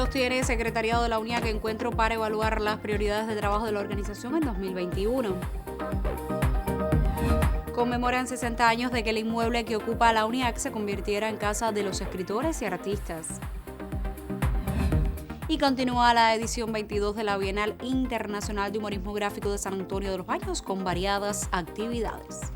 Sostiene el secretariado de la UNIAC encuentro para evaluar las prioridades de trabajo de la organización en 2021. Conmemoran 60 años de que el inmueble que ocupa la UNIAC se convirtiera en casa de los escritores y artistas. Y continúa la edición 22 de la Bienal Internacional de Humorismo Gráfico de San Antonio de los Baños con variadas actividades.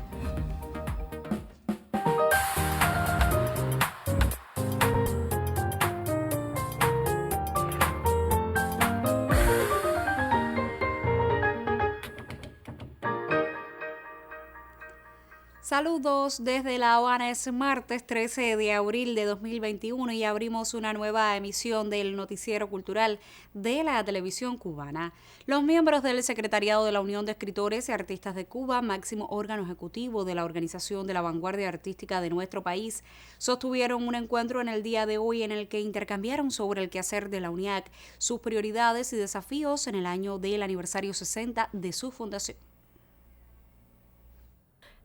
Saludos desde La Habana, es martes 13 de abril de 2021 y abrimos una nueva emisión del noticiero cultural de la televisión cubana. Los miembros del Secretariado de la Unión de Escritores y Artistas de Cuba, máximo órgano ejecutivo de la organización de la vanguardia artística de nuestro país, sostuvieron un encuentro en el día de hoy en el que intercambiaron sobre el quehacer de la UNIAC, sus prioridades y desafíos en el año del aniversario 60 de su fundación.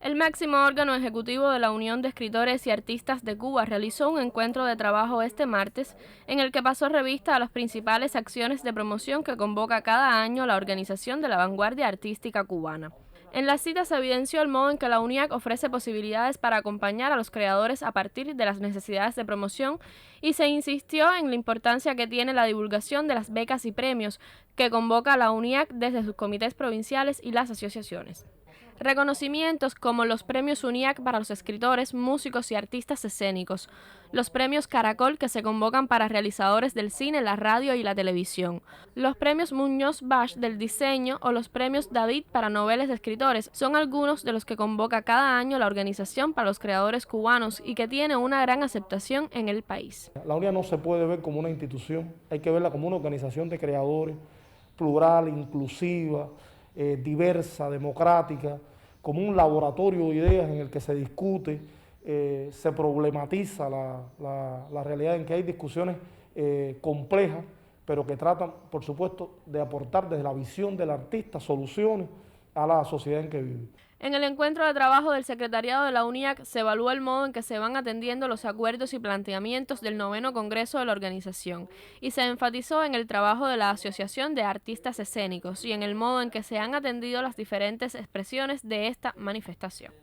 El máximo órgano ejecutivo de la Unión de Escritores y Artistas de Cuba realizó un encuentro de trabajo este martes en el que pasó revista a las principales acciones de promoción que convoca cada año la organización de la vanguardia artística cubana. En la cita se evidenció el modo en que la UNIAC ofrece posibilidades para acompañar a los creadores a partir de las necesidades de promoción y se insistió en la importancia que tiene la divulgación de las becas y premios que convoca la UNIAC desde sus comités provinciales y las asociaciones. Reconocimientos como los premios UNIAC para los escritores, músicos y artistas escénicos, los premios Caracol que se convocan para realizadores del cine, la radio y la televisión, los premios Muñoz Bash del diseño o los premios David para noveles de escritores son algunos de los que convoca cada año la organización para los creadores cubanos y que tiene una gran aceptación en el país. La UNIAC no se puede ver como una institución, hay que verla como una organización de creadores, plural, inclusiva, diversa, democrática, como un laboratorio de ideas en el que se discute, se problematiza la realidad en que hay discusiones complejas, pero que tratan, por supuesto, de aportar desde la visión del artista soluciones a la sociedad en que vive. En el encuentro de trabajo del secretariado de la UNIAC se evaluó el modo en que se van atendiendo los acuerdos y planteamientos del 9º Congreso de la organización y se enfatizó en el trabajo de la Asociación de Artistas Escénicos y en el modo en que se han atendido las diferentes expresiones de esta manifestación.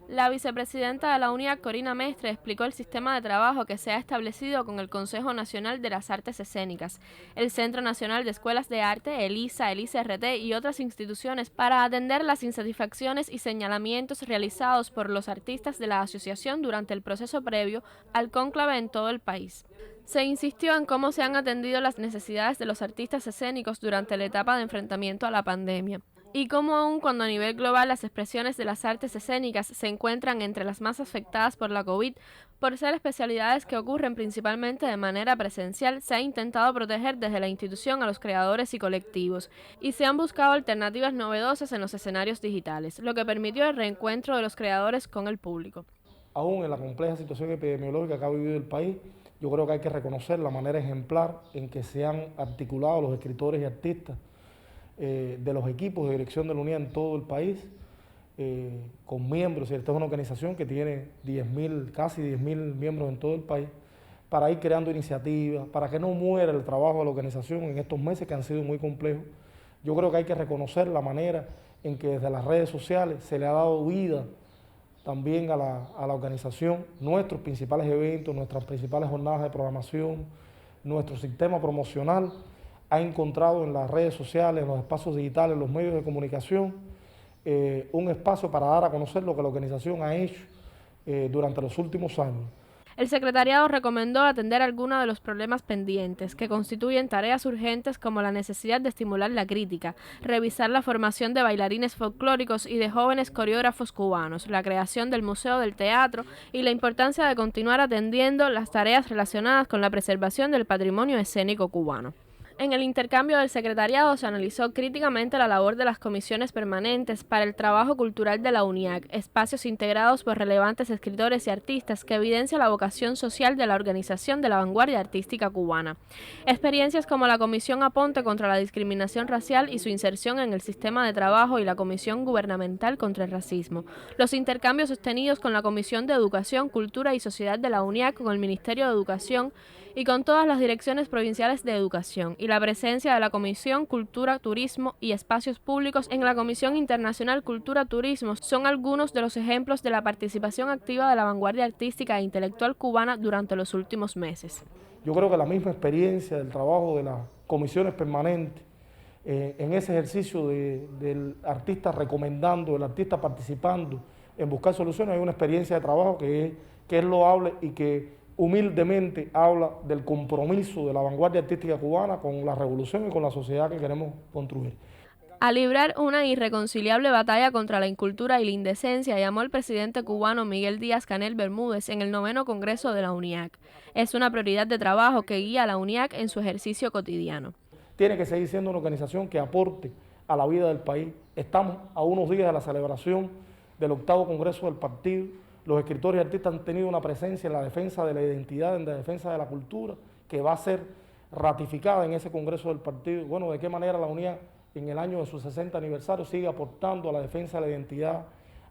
La vicepresidenta de la UNIAC, Corina Mestre, explicó el sistema de trabajo que se ha establecido con el Consejo Nacional de las Artes Escénicas, el Centro Nacional de Escuelas de Arte, el ISA, el ICRT y otras instituciones para atender las insatisfacciones y señalamientos realizados por los artistas de la asociación durante el proceso previo al cónclave en todo el país. Se insistió en cómo se han atendido las necesidades de los artistas escénicos durante la etapa de enfrentamiento a la pandemia. Y cómo aun cuando a nivel global las expresiones de las artes escénicas se encuentran entre las más afectadas por la COVID, por ser especialidades que ocurren principalmente de manera presencial, se ha intentado proteger desde la institución a los creadores y colectivos, y se han buscado alternativas novedosas en los escenarios digitales, lo que permitió el reencuentro de los creadores con el público. Aún en la compleja situación epidemiológica que ha vivido el país, yo creo que hay que reconocer la manera ejemplar en que se han articulado los escritores y artistas de los equipos de dirección de la UNIAC en todo el país, con miembros, y esta es una organización que tiene casi 10.000 miembros en todo el país, para ir creando iniciativas, para que no muera el trabajo de la organización en estos meses que han sido muy complejos. Yo creo que hay que reconocer la manera en que desde las redes sociales se le ha dado vida también a la organización, nuestros principales eventos, nuestras principales jornadas de programación, nuestro sistema promocional, ha encontrado en las redes sociales, en los espacios digitales, en los medios de comunicación, un espacio para dar a conocer lo que la organización ha hecho durante los últimos años. El secretariado recomendó atender algunos de los problemas pendientes, que constituyen tareas urgentes como la necesidad de estimular la crítica, revisar la formación de bailarines folclóricos y de jóvenes coreógrafos cubanos, la creación del Museo del Teatro y la importancia de continuar atendiendo las tareas relacionadas con la preservación del patrimonio escénico cubano. En el intercambio del secretariado se analizó críticamente la labor de las comisiones permanentes para el trabajo cultural de la UNIAC, espacios integrados por relevantes escritores y artistas que evidencia la vocación social de la organización de la vanguardia artística cubana. Experiencias como la Comisión Aponte contra la discriminación racial y su inserción en el sistema de trabajo y la Comisión Gubernamental contra el Racismo. Los intercambios sostenidos con la Comisión de Educación, Cultura y Sociedad de la UNIAC, con el Ministerio de Educación y con todas las direcciones provinciales de educación, y la presencia de la Comisión Cultura, Turismo y Espacios Públicos en la Comisión Internacional Cultura Turismo son algunos de los ejemplos de la participación activa de la vanguardia artística e intelectual cubana durante los últimos meses. Yo creo que la misma experiencia del trabajo de las comisiones permanentes, en ese ejercicio del artista recomendando, del artista participando en buscar soluciones, hay una experiencia de trabajo que es loable y que humildemente habla del compromiso de la vanguardia artística cubana con la revolución y con la sociedad que queremos construir. A librar una irreconciliable batalla contra la incultura y la indecencia, llamó el presidente cubano Miguel Díaz-Canel Bermúdez en el 9º Congreso de la UNIAC. Es una prioridad de trabajo que guía a la UNIAC en su ejercicio cotidiano. Tiene que seguir siendo una organización que aporte a la vida del país. Estamos a unos días de la celebración del 8º Congreso del Partido. Los escritores y artistas han tenido una presencia en la defensa de la identidad, en la defensa de la cultura, que va a ser ratificada en ese Congreso del Partido. Bueno, de qué manera la UNIAC en el año de su 60 aniversario sigue aportando a la defensa de la identidad,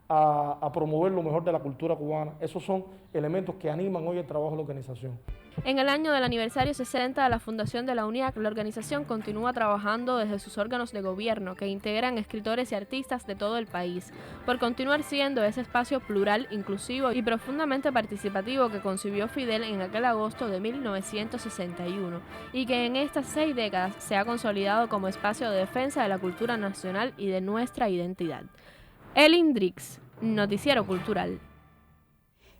a promover lo mejor de la cultura cubana. Esos son elementos que animan hoy el trabajo de la organización. En el año del aniversario 60 de la fundación de la UNIAC, la organización continúa trabajando desde sus órganos de gobierno, que integran escritores y artistas de todo el país, por continuar siendo ese espacio plural, inclusivo y profundamente participativo que concibió Fidel en aquel agosto de 1961, y que en estas 6 décadas se ha consolidado como espacio de defensa de la cultura nacional y de nuestra identidad. Elin Drix, Noticiero Cultural.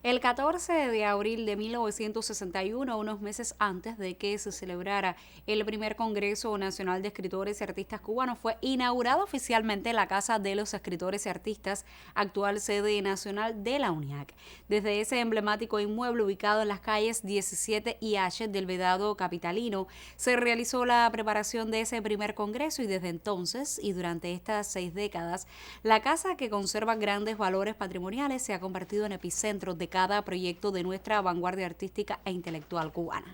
El 14 de abril de 1961, unos meses antes de que se celebrara el primer Congreso Nacional de Escritores y Artistas Cubanos, fue inaugurada oficialmente la Casa de los Escritores y Artistas, actual sede nacional de la UNIAC. Desde ese emblemático inmueble ubicado en las calles 17 y H del Vedado capitalino, se realizó la preparación de ese primer Congreso y desde entonces y durante estas 6 décadas, la casa, que conserva grandes valores patrimoniales, se ha convertido en epicentro de cada proyecto de nuestra vanguardia artística e intelectual cubana.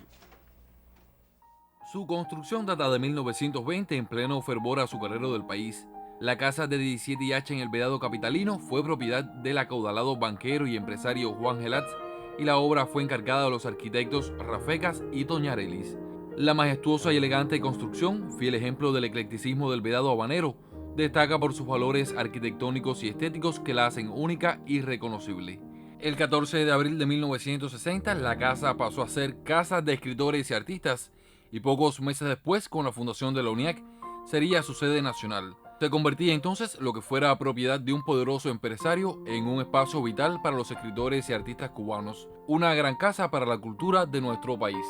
Su construcción data de 1920 en pleno fervor azucarero del país. La casa de 17 y H en el Vedado capitalino fue propiedad del acaudalado banquero y empresario Juan Gelatz y la obra fue encargada de los arquitectos Rafecas y Toñarelis. La majestuosa y elegante construcción, fiel ejemplo del eclecticismo del Vedado habanero, destaca por sus valores arquitectónicos y estéticos que la hacen única y reconocible. El 14 de abril de 1960, la casa pasó a ser Casa de Escritores y Artistas y pocos meses después, con la fundación de la UNIAC, sería su sede nacional. Se convertía entonces lo que fuera propiedad de un poderoso empresario en un espacio vital para los escritores y artistas cubanos, una gran casa para la cultura de nuestro país.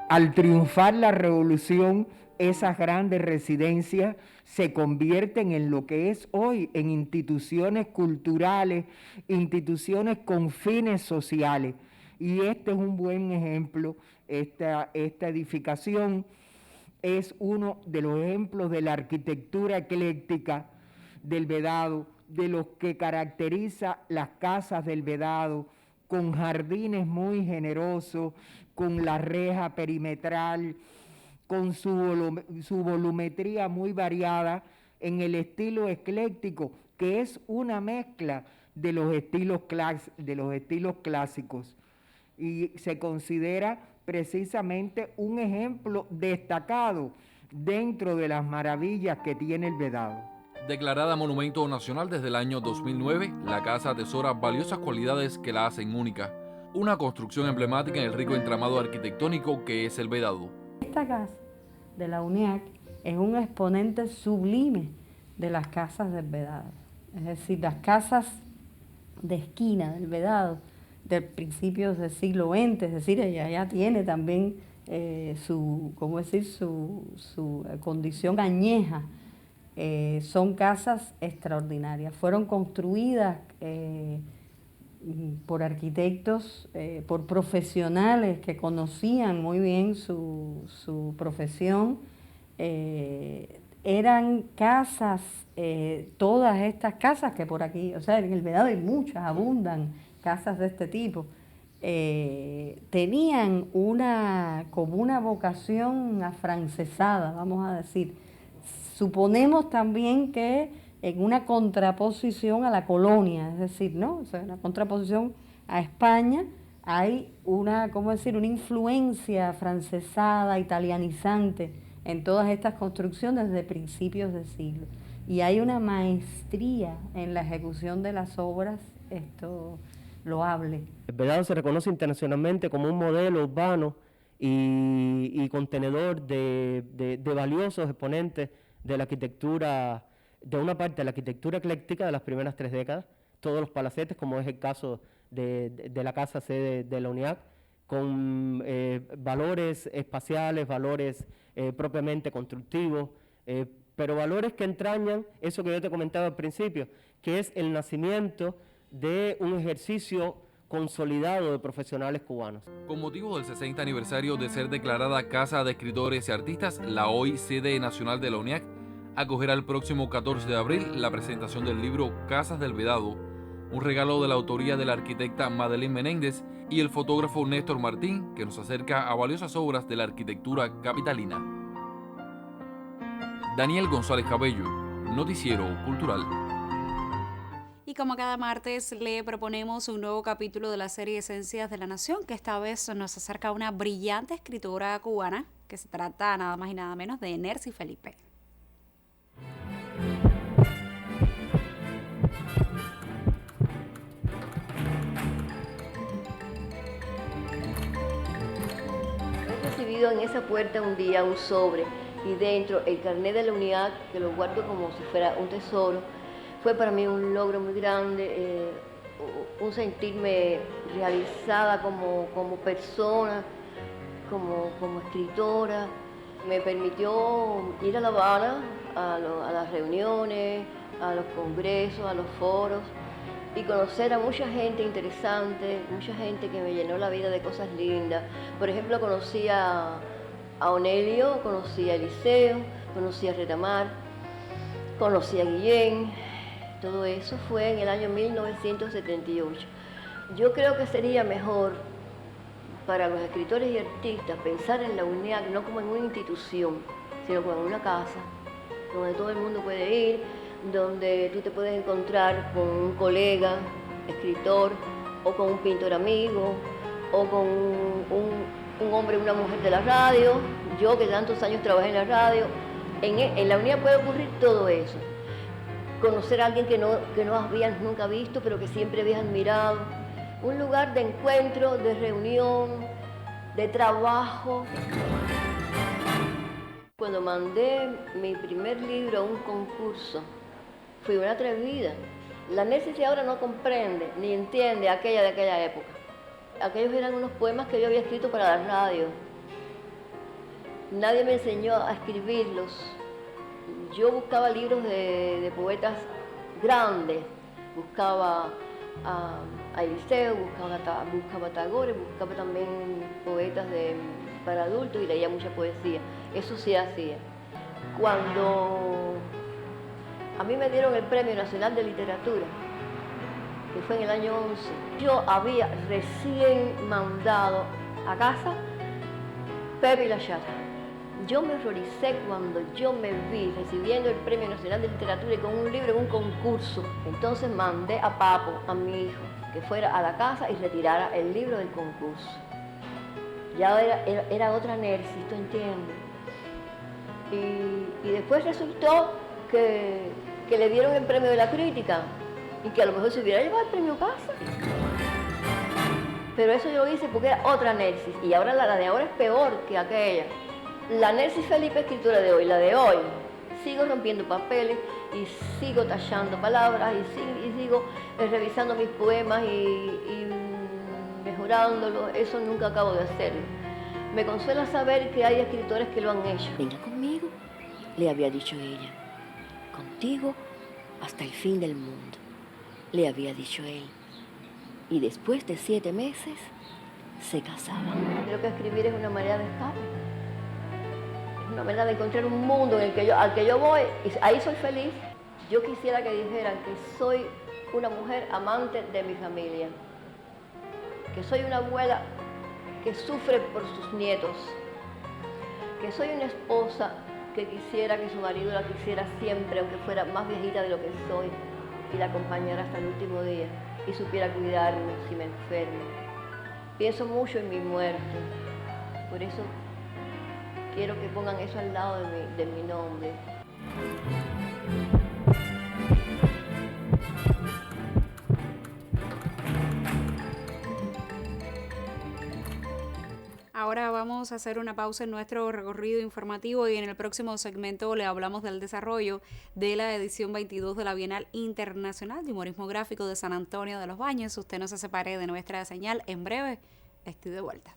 Al triunfar la revolución, esas grandes residencias se convierten en lo que es hoy, en instituciones culturales, instituciones con fines sociales. Y este es un buen ejemplo, esta edificación es uno de los ejemplos de la arquitectura ecléctica del Vedado, de los que caracteriza las casas del Vedado, con jardines muy generosos, con la reja perimetral, con su volumetría muy variada, en el estilo ecléctico, que es una mezcla de los estilos clásicos. Y se considera precisamente un ejemplo destacado dentro de las maravillas que tiene el Vedado. Declarada Monumento Nacional desde el año 2009, la casa atesora valiosas cualidades que la hacen única. Una construcción emblemática en el rico entramado arquitectónico que es el Vedado. Esta casa de la UNIAC es un exponente sublime de las casas del Vedado. Es decir, las casas de esquina del Vedado de principios del siglo XX, es decir, ella ya tiene también su condición añeja. Son casas extraordinarias. Fueron construidas por arquitectos, por profesionales que conocían muy bien su profesión Eran casas, todas estas casas que por aquí, o sea, en el Vedado hay muchas, abundan casas de este tipo, tenían como una vocación afrancesada, vamos a decir. Suponemos también que en una contraposición a la colonia, es decir, ¿no? O sea, una contraposición a España, hay una influencia afrancesada, italianizante en todas estas construcciones desde principios de siglo. Y hay una maestría en la ejecución de las obras, esto loable. El Vedado se reconoce internacionalmente como un modelo urbano y contenedor de valiosos exponentes de la arquitectura, de una parte de la arquitectura ecléctica de las primeras 3 décadas, todos los palacetes, como es el caso de la casa sede de la UNIAC, con valores espaciales, valores propiamente constructivos, pero valores que entrañan eso que yo te comentaba al principio, que es el nacimiento de un ejercicio consolidado de profesionales cubanos. Con motivo del 60 aniversario de ser declarada Casa de Escritores y Artistas, la hoy sede nacional de la UNIAC acogerá el próximo 14 de abril la presentación del libro Casas del Vedado, un regalo de la autoría de la arquitecta Madeleine Menéndez y el fotógrafo Néstor Martín, que nos acerca a valiosas obras de la arquitectura capitalina. Daniel González Cabello, Noticiero Cultural. Y como cada martes le proponemos un nuevo capítulo de la serie Esencias de la Nación, que esta vez nos acerca a una brillante escritora cubana, que se trata nada más y nada menos de Nercy Felipe. He recibido en esa puerta un día un sobre y dentro el carnet de la UNIAC, que lo guardo como si fuera un tesoro. Fue para mí un logro muy grande, un sentirme realizada como persona, como escritora. Me permitió ir a La Habana, a las reuniones, a los congresos, a los foros y conocer a mucha gente interesante, mucha gente que me llenó la vida de cosas lindas. Por ejemplo, conocí a Onelio, conocí a Eliseo, conocí a Retamar, conocí a Guillén. Todo eso fue en el año 1978. Yo creo que sería mejor para los escritores y artistas pensar en la UNIAC no como en una institución, sino como en una casa, donde todo el mundo puede ir, donde tú te puedes encontrar con un colega, escritor, o con un pintor amigo, o con un hombre o una mujer de la radio. Yo que tantos años trabajé en la radio, en la UNIAC puede ocurrir todo eso. Conocer a alguien que no habías nunca visto, pero que siempre habías admirado. Un lugar de encuentro, de reunión, de trabajo. Cuando mandé mi primer libro a un concurso, fui una atrevida. La Nercy de ahora no comprende ni entiende aquella de aquella época. Aquellos eran unos poemas que yo había escrito para la radio. Nadie me enseñó a escribirlos. Yo buscaba libros de poetas grandes, buscaba a Eliseo, buscaba a Tagore, buscaba también poetas para adultos y leía mucha poesía. Eso sí hacía. Cuando a mí me dieron el Premio Nacional de Literatura, que fue en el año 11, yo había recién mandado a casa Pepe y la Chata. Yo me horroricé cuando yo me vi recibiendo el Premio Nacional de Literatura y con un libro en un concurso. Entonces mandé a Papo, a mi hijo, que fuera a la casa y retirara el libro del concurso. Ya era otra Nercy, ¿tú entiendes? Y después resultó que le dieron el premio de la crítica y que a lo mejor se hubiera llevado el premio casa. Pero eso yo lo hice porque era otra Nercy y ahora la de ahora es peor que aquella. La Nercy Felipe escritora de hoy, la de hoy, sigo rompiendo papeles y sigo tachando palabras y sigo revisando mis poemas y mejorándolos. Eso nunca acabo de hacerlo. Me consuela saber que hay escritores que lo han hecho. Venga conmigo, le había dicho ella. Contigo hasta el fin del mundo, le había dicho él. Y después de 7 meses, se casaban. Creo que escribir es una manera de escape. Es una manera de encontrar un mundo en el que al que yo voy y ahí soy feliz. Yo quisiera que dijeran que soy una mujer amante de mi familia, que soy una abuela que sufre por sus nietos, que soy una esposa que quisiera que su marido la quisiera siempre, aunque fuera más viejita de lo que soy, y la acompañara hasta el último día y supiera cuidarme si me enfermo. Pienso mucho en mi muerte, por eso quiero que pongan eso al lado de mi nombre. Ahora vamos a hacer una pausa en nuestro recorrido informativo y en el próximo segmento le hablamos del desarrollo de la edición 22 de la Bienal Internacional de Humorismo Gráfico de San Antonio de los Baños. Usted no se separe de nuestra señal. En breve estoy de vuelta.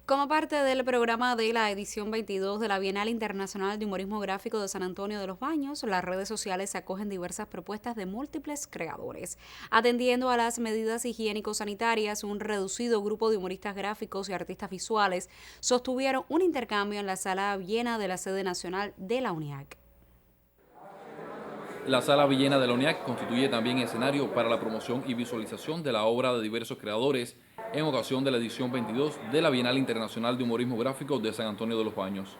Como parte del programa de la edición 22 de la Bienal Internacional de Humorismo Gráfico de San Antonio de los Baños, las redes sociales acogen diversas propuestas de múltiples creadores. Atendiendo a las medidas higiénico-sanitarias, un reducido grupo de humoristas gráficos y artistas visuales sostuvieron un intercambio en la Sala Villena de la sede nacional de la UNIAC. La Sala Villena de la UNIAC constituye también escenario para la promoción y visualización de la obra de diversos creadores en ocasión de la edición 22 de la Bienal Internacional de Humorismo Gráfico de San Antonio de los Baños.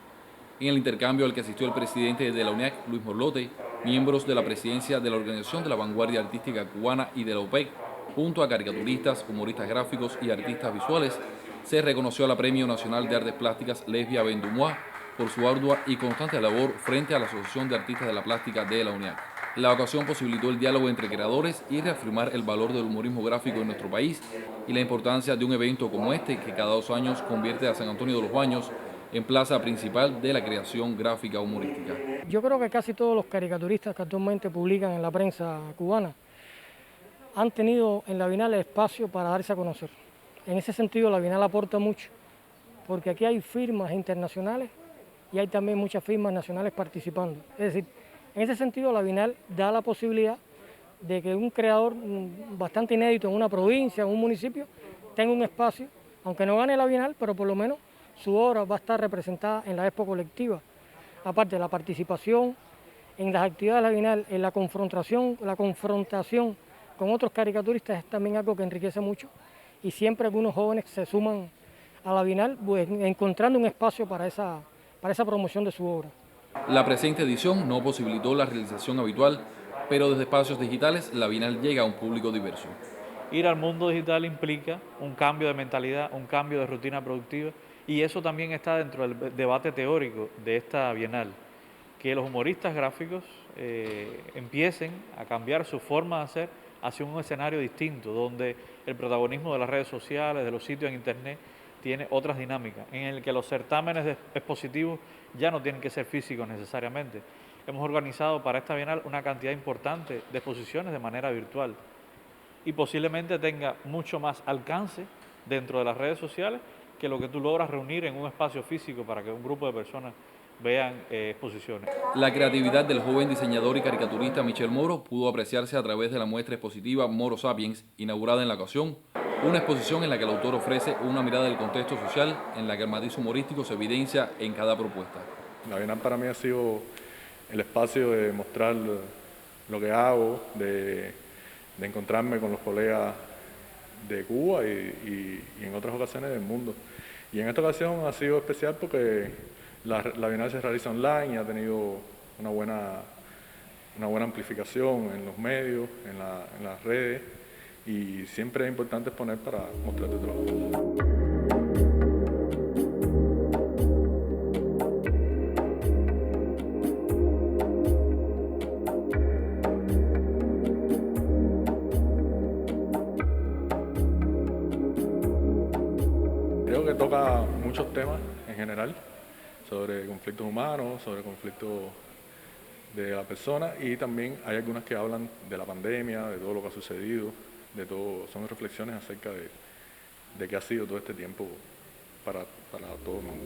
En el intercambio al que asistió el presidente de la UNIAC, Luis Morlote, miembros de la presidencia de la Organización de la Vanguardia Artística Cubana y de la OPEC, junto a caricaturistas, humoristas gráficos y artistas visuales, se reconoció a la Premio Nacional de Artes Plásticas Lesbia Bendumois por su ardua y constante labor frente a la Asociación de Artistas de la Plástica de la UNIAC. La ocasión posibilitó el diálogo entre creadores y reafirmar el valor del humorismo gráfico en nuestro país y la importancia de un evento como este que cada 2 años convierte a San Antonio de los Baños en plaza principal de la creación gráfica humorística. Yo creo que casi todos los caricaturistas que actualmente publican en la prensa cubana han tenido en la Bienal espacio para darse a conocer. En ese sentido la Bienal aporta mucho, porque aquí hay firmas internacionales y hay también muchas firmas nacionales participando. Es decir, en ese sentido la Bienal da la posibilidad de que un creador bastante inédito en una provincia, en un municipio, tenga un espacio, aunque no gane la Bienal, pero por lo menos su obra va a estar representada en la expo colectiva. Aparte de la participación en las actividades de la Bienal, en la confrontación con otros caricaturistas es también algo que enriquece mucho y siempre algunos jóvenes se suman a la Bienal pues, encontrando un espacio para esa promoción de su obra. La presente edición no posibilitó la realización habitual, pero desde espacios digitales la Bienal llega a un público diverso. Ir al mundo digital implica un cambio de mentalidad, un cambio de rutina productiva y eso también está dentro del debate teórico de esta Bienal, que los humoristas gráficos empiecen a cambiar su forma de hacer hacia un escenario distinto, donde el protagonismo de las redes sociales, de los sitios en internet, tiene otras dinámicas, en el que los certámenes expositivos ya no tienen que ser físicos necesariamente. Hemos organizado para esta Bienal una cantidad importante de exposiciones de manera virtual y posiblemente tenga mucho más alcance dentro de las redes sociales que lo que tú logras reunir en un espacio físico para que un grupo de personas vean exposiciones. La creatividad del joven diseñador y caricaturista Michel Moro pudo apreciarse a través de la muestra expositiva Moro Sapiens, inaugurada en la ocasión, una exposición en la que el autor ofrece una mirada del contexto social en la que el matiz humorístico se evidencia en cada propuesta. La Bienal para mí ha sido el espacio de mostrar lo que hago, de encontrarme con los colegas de Cuba y en otras ocasiones del mundo. Y en esta ocasión ha sido especial porque la Bienal se realiza online y ha tenido una buena amplificación en los medios, en las redes, y siempre es importante exponer para mostrar tu trabajo. muchos temas en general, sobre conflictos humanos, sobre conflictos de la persona, y también hay algunas que hablan de la pandemia, de todo lo que ha sucedido, de todo, son reflexiones acerca de qué ha sido todo este tiempo para todo el mundo.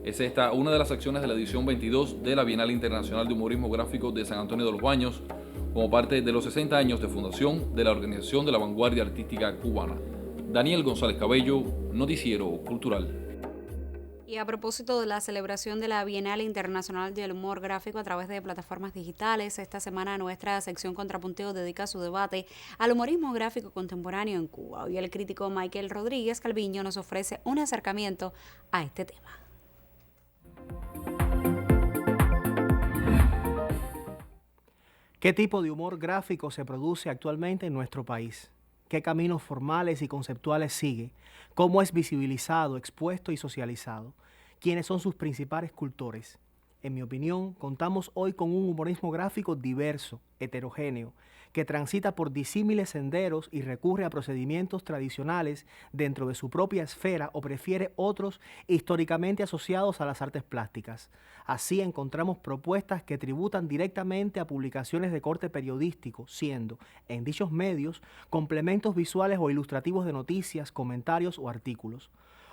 Es esta una de las acciones de la edición 22 de la Bienal Internacional de Humorismo Gráfico de San Antonio de los Baños, como parte de los 60 años de fundación de la Organización de la Vanguardia Artística Cubana. Daniel González Cabello, Noticiero Cultural. Y a propósito de la celebración de la Bienal Internacional del Humor Gráfico a través de plataformas digitales, esta semana nuestra sección Contrapunteo dedica su debate al humorismo gráfico contemporáneo en Cuba. Hoy el crítico Michael Rodríguez Calviño nos ofrece un acercamiento a este tema. ¿Qué tipo de humor gráfico se produce actualmente en nuestro país? ¿Qué caminos formales y conceptuales sigue? ¿Cómo es visibilizado, expuesto y socializado? ¿Quiénes son sus principales cultores? En mi opinión, contamos hoy con un humorismo gráfico diverso, heterogéneo, que transita por disímiles senderos y recurre a procedimientos tradicionales dentro de su propia esfera o prefiere otros históricamente asociados a las artes plásticas. Así encontramos propuestas que tributan directamente a publicaciones de corte periodístico, siendo, en dichos medios, complementos visuales o ilustrativos de noticias, comentarios o artículos.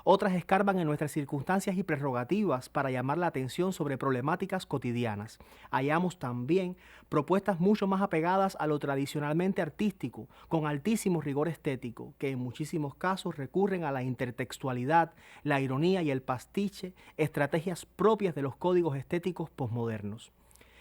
Otras escarban en nuestras circunstancias y prerrogativas para llamar la atención sobre problemáticas cotidianas. Hallamos también propuestas mucho más apegadas a lo tradicionalmente artístico, con altísimo rigor estético, que en muchísimos casos recurren a la intertextualidad, la ironía y el pastiche, estrategias propias de los códigos estéticos posmodernos.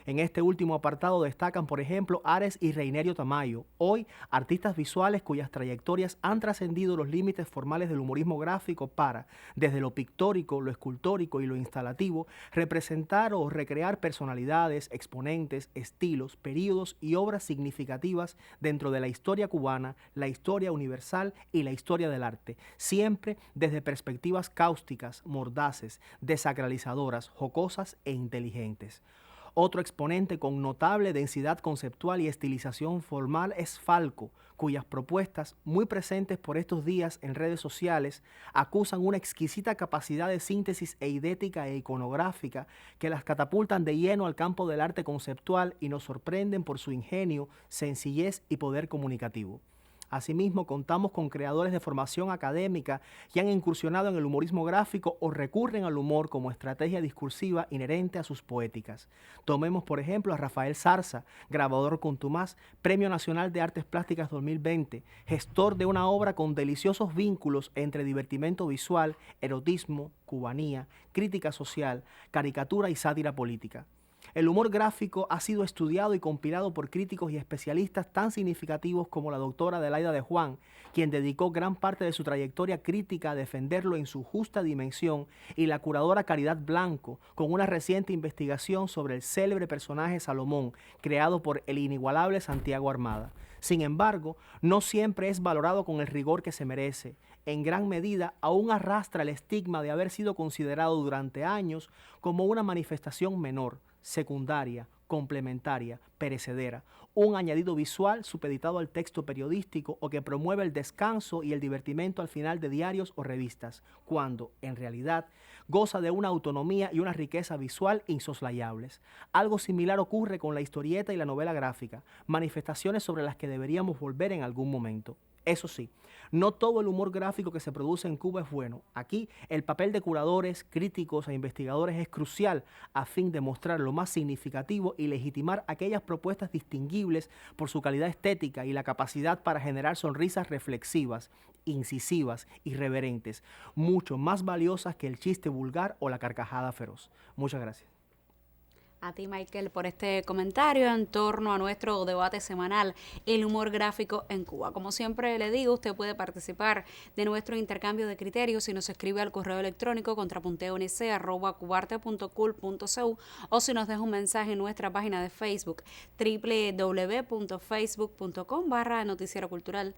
En este último apartado destacan, por ejemplo, Ares y Reinerio Tamayo, hoy artistas visuales cuyas trayectorias han trascendido los límites formales del humorismo gráfico para, desde lo pictórico, lo escultórico y lo instalativo, representar o recrear personalidades, exponentes, estilos, períodos y obras significativas dentro de la historia cubana, la historia universal y la historia del arte, siempre desde perspectivas cáusticas, mordaces, desacralizadoras, jocosas e inteligentes. Otro exponente con notable densidad conceptual y estilización formal es Falco, cuyas propuestas, muy presentes por estos días en redes sociales, acusan una exquisita capacidad de síntesis eidética e iconográfica que las catapultan de lleno al campo del arte conceptual y nos sorprenden por su ingenio, sencillez y poder comunicativo. Asimismo, contamos con creadores de formación académica que han incursionado en el humorismo gráfico o recurren al humor como estrategia discursiva inherente a sus poéticas. Tomemos, por ejemplo, a Rafael Zarza, grabador contumaz, Premio Nacional de Artes Plásticas 2020, gestor de una obra con deliciosos vínculos entre divertimento visual, erotismo, cubanía, crítica social, caricatura y sátira política. El humor gráfico ha sido estudiado y compilado por críticos y especialistas tan significativos como la doctora Adelaida de Juan, quien dedicó gran parte de su trayectoria crítica a defenderlo en su justa dimensión, y la curadora Caridad Blanco, con una reciente investigación sobre el célebre personaje Salomón, creado por el inigualable Santiago Armada. Sin embargo, no siempre es valorado con el rigor que se merece. En gran medida, aún arrastra el estigma de haber sido considerado durante años como una manifestación menor, secundaria, complementaria, perecedera, un añadido visual supeditado al texto periodístico o que promueve el descanso y el divertimento al final de diarios o revistas, cuando, en realidad, goza de una autonomía y una riqueza visual insoslayables. Algo similar ocurre con la historieta y la novela gráfica, manifestaciones sobre las que deberíamos volver en algún momento. Eso sí, no todo el humor gráfico que se produce en Cuba es bueno. Aquí, el papel de curadores, críticos e investigadores es crucial a fin de mostrar lo más significativo y legitimar aquellas propuestas distinguibles por su calidad estética y la capacidad para generar sonrisas reflexivas, incisivas, irreverentes, mucho más valiosas que el chiste vulgar o la carcajada feroz. Muchas gracias. A ti, Michael, por este comentario en torno a nuestro debate semanal, el humor gráfico en Cuba. Como siempre le digo, usted puede participar de nuestro intercambio de criterios si nos escribe al correo electrónico contrapunteonc@cubarte.cul.cu o si nos deja un mensaje en nuestra página de Facebook, www.facebook.com/noticierocultural.Cuba.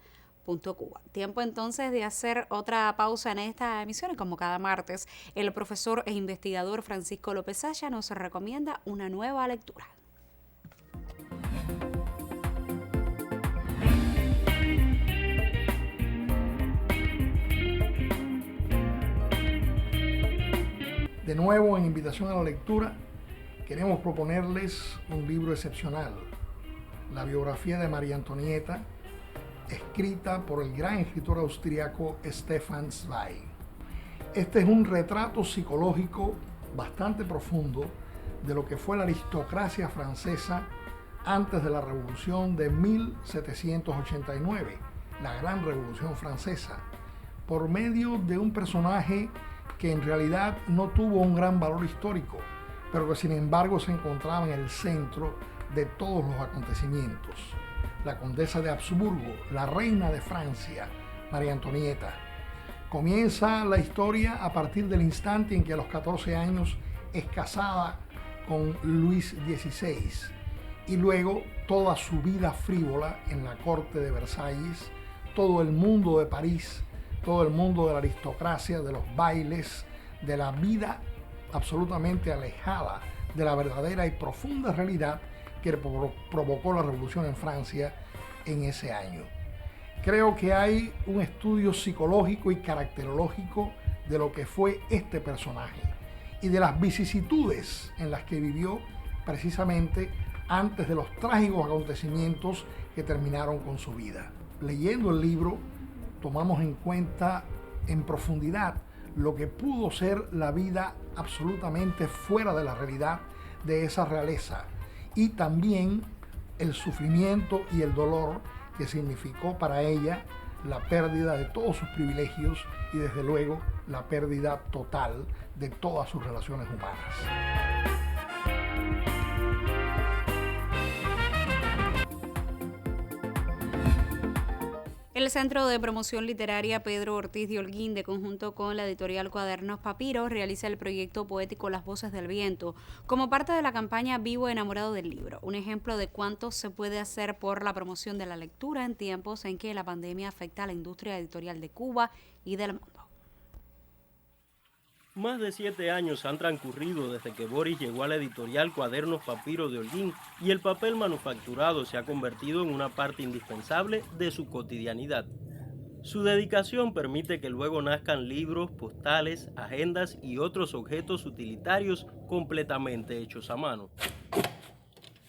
Tiempo entonces de hacer otra pausa en esta emisión y como cada martes, el profesor e investigador Francisco López Saya nos recomienda una nueva lectura. De nuevo, en invitación a la lectura, queremos proponerles un libro excepcional, la biografía de María Antonieta, escrita por el gran escritor austriaco Stefan Zweig. Este es un retrato psicológico bastante profundo de lo que fue la aristocracia francesa antes de la Revolución de 1789, la Gran Revolución Francesa, por medio de un personaje que en realidad no tuvo un gran valor histórico, pero que sin embargo se encontraba en el centro de todos los acontecimientos. La condesa de Habsburgo, la reina de Francia, María Antonieta. Comienza la historia a partir del instante en que a los 14 años es casada con Luis XVI, y luego toda su vida frívola en la corte de Versalles, todo el mundo de París, todo el mundo de la aristocracia, de los bailes, de la vida absolutamente alejada de la verdadera y profunda realidad que provocó la revolución en Francia en ese año. Creo que hay un estudio psicológico y caracterológico de lo que fue este personaje y de las vicisitudes en las que vivió precisamente antes de los trágicos acontecimientos que terminaron con su vida. Leyendo el libro, tomamos en cuenta en profundidad lo que pudo ser la vida absolutamente fuera de la realidad de esa realeza y también el sufrimiento y el dolor que significó para ella la pérdida de todos sus privilegios y desde luego la pérdida total de todas sus relaciones humanas. El Centro de Promoción Literaria Pedro Ortiz de Holguín, de conjunto con la editorial Cuadernos Papiro, realiza el proyecto poético Las Voces del Viento, como parte de la campaña Vivo Enamorado del Libro, un ejemplo de cuánto se puede hacer por la promoción de la lectura en tiempos en que la pandemia afecta a la industria editorial de Cuba y del mundo. Más de 7 años han transcurrido desde que Boris llegó a la editorial Cuadernos Papiro de Holguín y el papel manufacturado se ha convertido en una parte indispensable de su cotidianidad. Su dedicación permite que luego nazcan libros, postales, agendas y otros objetos utilitarios completamente hechos a mano.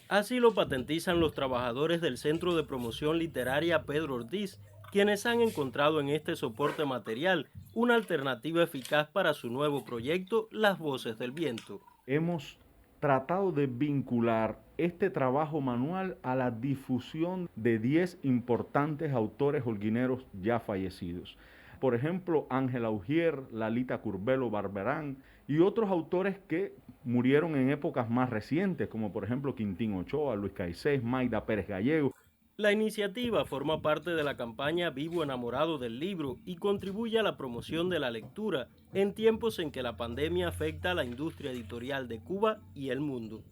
Así lo patentizan los trabajadores del Centro de Promoción Literaria Pedro Ortiz, quienes han encontrado en este soporte material una alternativa eficaz para su nuevo proyecto, Las Voces del Viento. Hemos tratado de vincular este trabajo manual a la difusión de 10 importantes autores holguineros ya fallecidos. Por ejemplo, Ángela Ujier, Lalita Curbelo Barberán y otros autores que murieron en épocas más recientes, como por ejemplo Quintín Ochoa, Luis Caicés, Maida Pérez Gallego. La iniciativa forma parte de la campaña Vivo Enamorado del Libro y contribuye a la promoción de la lectura en tiempos en que la pandemia afecta a la industria editorial de Cuba y el mundo.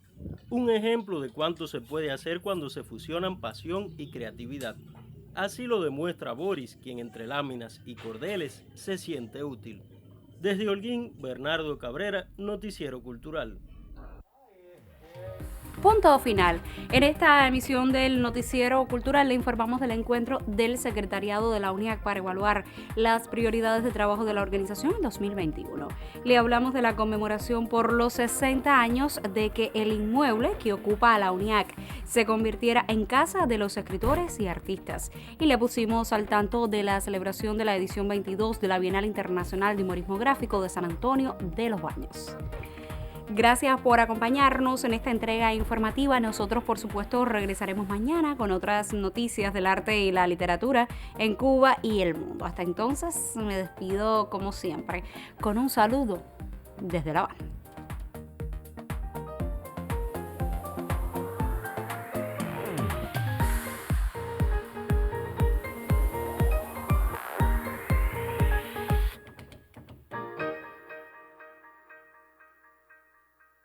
Un ejemplo de cuánto se puede hacer cuando se fusionan pasión y creatividad. Así lo demuestra Boris, quien entre láminas y cordeles se siente útil. Desde Holguín, Bernardo Cabrera, Noticiero Cultural. Punto final. En esta emisión del Noticiero Cultural le informamos del encuentro del Secretariado de la UNIAC para evaluar las prioridades de trabajo de la organización en 2021. Le hablamos de la conmemoración por los 60 años de que el inmueble que ocupa a la UNIAC se convirtiera en casa de los escritores y artistas. Y le pusimos al tanto de la celebración de la edición 22 de la Bienal Internacional de Humorismo Gráfico de San Antonio de los Baños. Gracias por acompañarnos en esta entrega informativa. Nosotros, por supuesto, regresaremos mañana con otras noticias del arte y la literatura en Cuba y el mundo. Hasta entonces, me despido como siempre con un saludo desde La Habana.